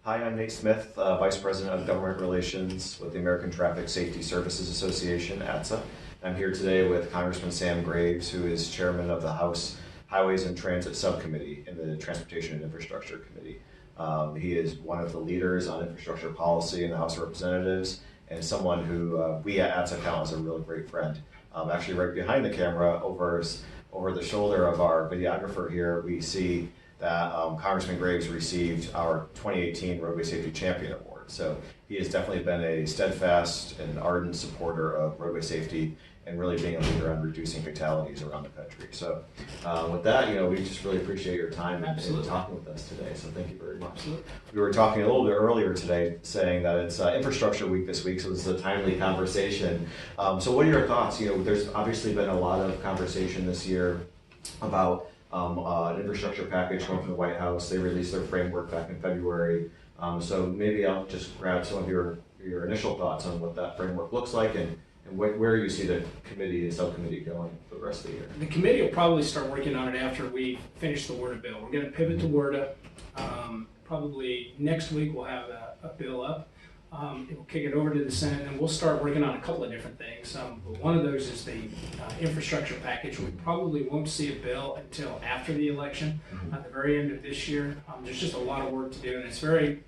Hi, I'm Nate Smith, Vice President of Government Relations with the American Traffic Safety Services Association, ATSSA. I'm here today with Congressman Sam Graves, who is Chairman of the House Highways and Transit Subcommittee in the Transportation and Infrastructure Committee. He is one of the leaders on infrastructure policy in the House of Representatives and someone who we at ATSSA count as a really great friend. Actually, right behind the camera, over the shoulder of our videographer here, we see that Congressman Graves received our 2018 Roadway Safety Champion Award. So he has definitely been a steadfast and ardent supporter of roadway safety and really being a leader on reducing fatalities around the country. So with that, we just really appreciate your time and talking with us today. So thank you very much. Absolutely. We were talking a little bit earlier today saying that it's Infrastructure Week this week, so this is a timely conversation. So what are your thoughts? There's obviously been a lot of conversation this year about an infrastructure package going from the White House. They released their framework back in February. So maybe I'll just grab some of your initial thoughts on what that framework looks like and where you see the committee and subcommittee going for the rest of the year. The committee will probably start working on it after we finish the WRDA bill. We're going to pivot to WRDA. Probably next week we'll have a bill up. We'll kick it over to the Senate, and we'll start working on a couple of different things. But one of those is the infrastructure package. We probably won't see a bill until after the election, at the very end of this year. There's just a lot of work to do, and it's very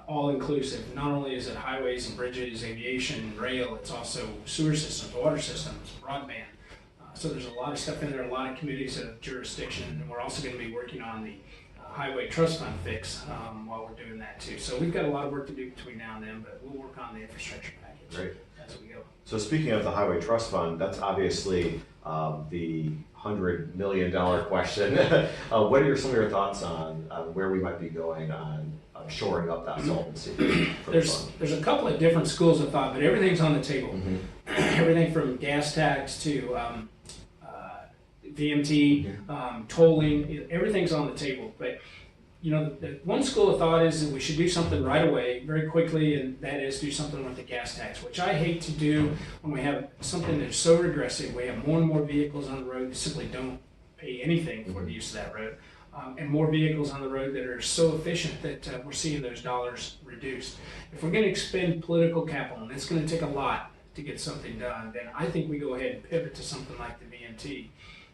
all-inclusive. Not only is it highways and bridges, aviation, rail, it's also sewer systems, water systems, broadband. So there's a lot of stuff in there, a lot of committees of jurisdiction, and we're also going to be working on the highway trust fund fix while we're doing that too. So we've got a lot of work to do between now and then, but we'll work on the infrastructure package as we go. So speaking of the highway trust fund, that's obviously the $100 million question. What are some of your thoughts on where we might be going on shoring up that solvency? There's a couple of different schools of thought, but everything's on the table. Everything from gas tax to VMT, tolling, everything's on the table. But the one school of thought is that we should do something right away, very quickly, and that is do something with the gas tax, which I hate to do when we have something that's so regressive. We have more and more vehicles on the road that simply don't pay anything for the use of that road, and more vehicles on the road that are so efficient that we're seeing those dollars reduced. If we're going to expend political capital, and it's going to take a lot to get something done, then I think we go ahead and pivot to something like the VMT.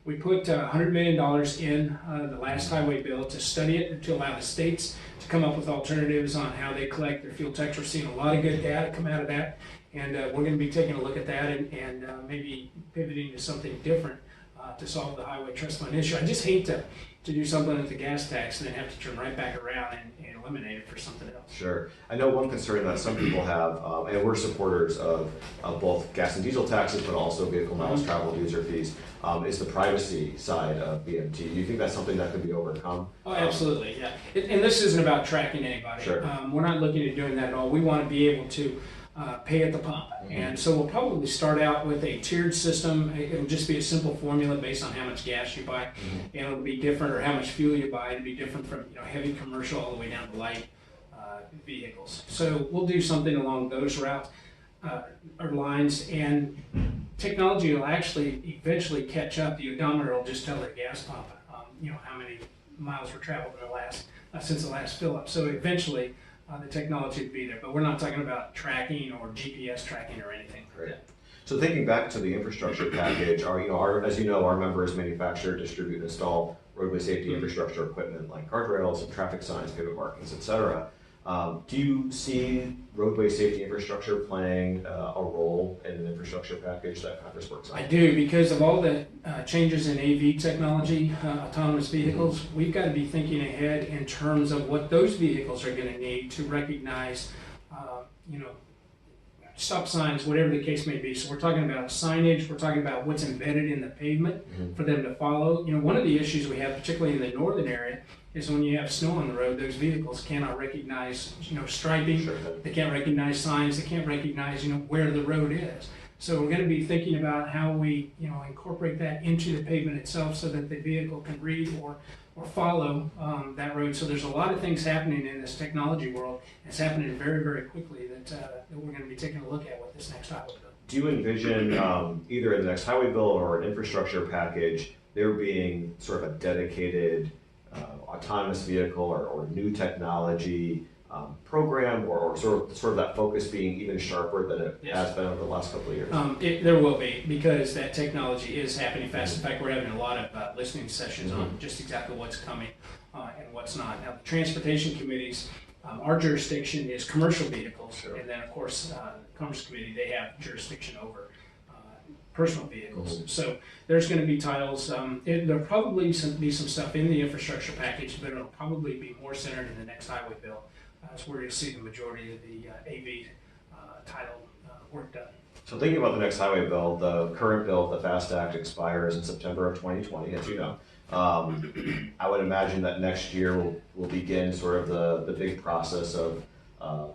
We put $100 million in the last highway bill to study it and to allow the states to come up with alternatives on how they collect their fuel tax. We're seeing a lot of good data come out of that, and we're going to be taking a look at that and maybe pivoting to something different to solve the highway trust fund issue. I just hate to do something with the gas tax and then have to turn right back around and eliminate it for something else. Sure. I know one concern that some people have, and we're supporters of both gas and diesel taxes, but also vehicle miles traveled user fees, is the privacy side of VMT. Do you think that's something that could be overcome? Oh, absolutely, yeah. And this isn't about tracking anybody. Sure. We're not looking at doing that at all. We want to be able to pay at the pump. And so we'll probably start out with a tiered system. It'll just be a simple formula based on how much gas you buy, and it'll be different, or how much fuel you buy. It'll be different from heavy commercial all the way down to light vehicles. So we'll do something along those routes or lines, and technology will actually eventually catch up. The odometer will just tell the gas pump, how many miles were traveled in the last since the last fill up. So eventually, the technology would be there, but we're not talking about tracking or GPS tracking or anything. Right. So thinking back to the infrastructure package, as you know, our members manufacture, distribute, and install roadway safety infrastructure equipment like guardrails and traffic signs, pavement markings, etc. Do you see roadway safety infrastructure playing a role in an infrastructure package that Congress works on? I do, because of all the changes in AV technology, autonomous vehicles. We've got to be thinking ahead in terms of what those vehicles are going to need to recognize, stop signs, whatever the case may be. So we're talking about signage, we're talking about what's embedded in the pavement for them to follow. One of the issues we have, particularly in the northern area, is when you have snow on the road, those vehicles cannot recognize, striping. Sure. They can't recognize signs. They can't recognize, where the road is. So we're going to be thinking about how we, incorporate that into the pavement itself so that the vehicle can read or follow that road. So there's a lot of things happening in this technology world. It's happening very, very quickly that we're going to be taking a look at with this next highway bill. Do you envision either in the next highway bill or an infrastructure package there being sort of a dedicated autonomous vehicle or new technology program, or sort of that focus being even sharper than it has been over the last couple of years? There will be, because that technology is happening fast. In fact, we're having a lot of listening sessions on just exactly what's coming and what's not. Now, the transportation committees, our jurisdiction is commercial vehicles, and then of course the Commerce Committee, they have jurisdiction over personal vehicles. So there's going to be titles. There'll probably be some stuff in the infrastructure package, but it'll probably be more centered in the next highway bill. That's where you'll see the majority of the AV title work done. So thinking about the next highway bill, the current bill, the FAST Act, expires in September of 2020, as you know. I would imagine that next year we'll begin sort of the big process of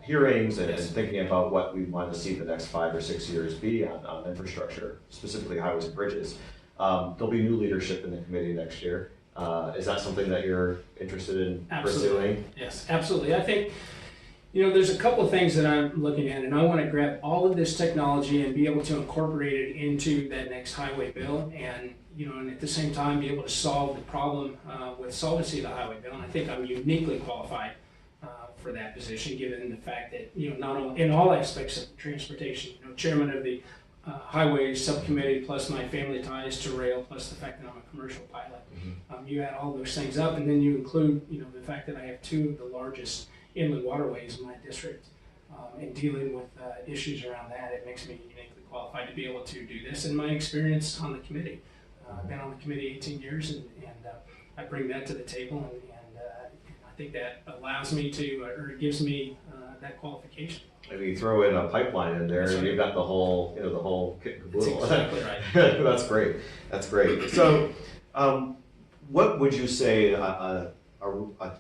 hearings and thinking about what we want to see the next 5 or 6 years be on infrastructure, specifically highways and bridges. There'll be new leadership in the committee next year. Is that something that you're interested in pursuing? Yes, absolutely. I think, there's a couple of things that I'm looking at, and I want to grab all of this technology and be able to incorporate it into that next highway bill, and and at the same time be able to solve the problem with solvency of the highway bill. And I think I'm uniquely qualified for that position, given the fact that not only in all aspects of transportation, chairman of the highway subcommittee, plus my family ties to rail, plus the fact that I'm a commercial pilot. You add all those things up, and then you include the fact that I have 2 of the largest inland waterways in my district, and dealing with issues around that, it makes me uniquely qualified to be able to do this. And my experience on the committee, I've been on the committee 18 years, and I bring that to the table, and I think that allows me to, or gives me that qualification. Maybe you throw in a pipeline in there, and you've got the whole, the whole kit and caboodle. That's exactly right. That's great. That's great. So, what would you say a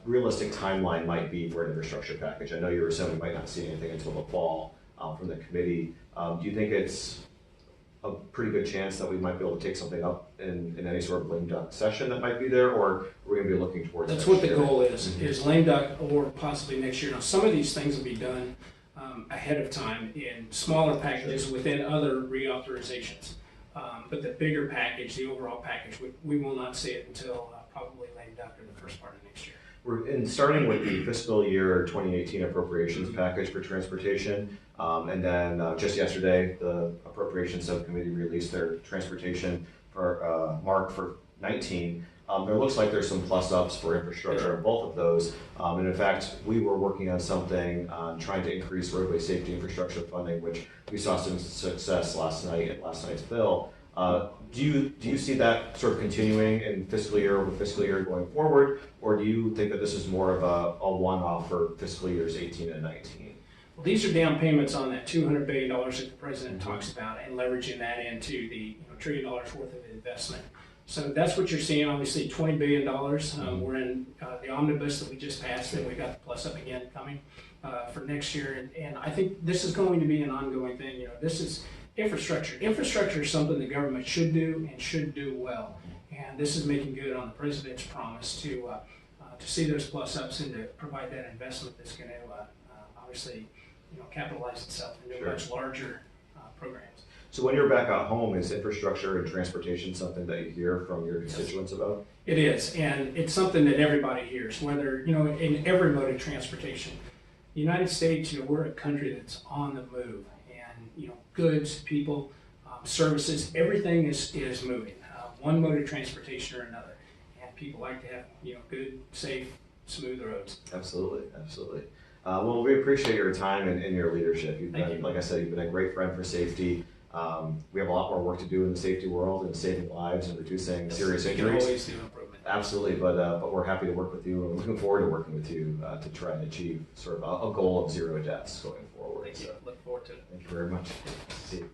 realistic timeline might be for an infrastructure package? I know you were saying we might not see anything until the fall from the committee. Do you think it's a pretty good chance that we might be able to take something up in any sort of lame duck session that might be there, or we're going to be looking towards That's what the goal is lame duck or possibly next year. Now, some of these things will be done ahead of time in smaller packages within other reauthorizations. But the bigger package, the overall package, we will not see it until probably lame duck or the first part of next year. We're starting with the fiscal year 2018 appropriations package for transportation, and then just yesterday the appropriations subcommittee released their transportation for mark for 19. There looks like there's some plus ups for infrastructure in both of those, and in fact we were working on something trying to increase roadway safety infrastructure funding, which we saw some success last night at last night's bill. Do you see that sort of continuing in fiscal year over fiscal year going forward, or do you think that this is more of a one-off for fiscal years 18 and 19? Well, these are down payments on that $200 billion that the president talks about, and leveraging that into the $1 trillion worth of investment. So that's what you're seeing. Obviously, $20 billion. We're in the omnibus that we just passed, and we got the plus up again coming for next year. And I think this is going to be an ongoing thing. This is infrastructure. Infrastructure is something the government should do and should do well. And this is making good on the president's promise to see those plus ups and to provide that investment that's going to obviously capitalize itself into much larger programs. So when you're back at home, is infrastructure and transportation something that you hear from your constituents about? It is, and it's something that everybody hears, whether, in every mode of transportation. The United States, we're a country that's on the move, and, goods, people, services, everything is moving, one mode of transportation or another. And people like to have, good, safe, smooth roads. Absolutely, absolutely. Well, we appreciate your time and your leadership. Like I said, you've been a great friend for safety. We have a lot more work to do in the safety world and saving lives and reducing serious injuries. Always do improvement. Absolutely, but we're happy to work with you and looking forward to working with you to try and achieve sort of a goal of 0 deaths going forward. Thank you. Look forward to it. Thank you very much. See you.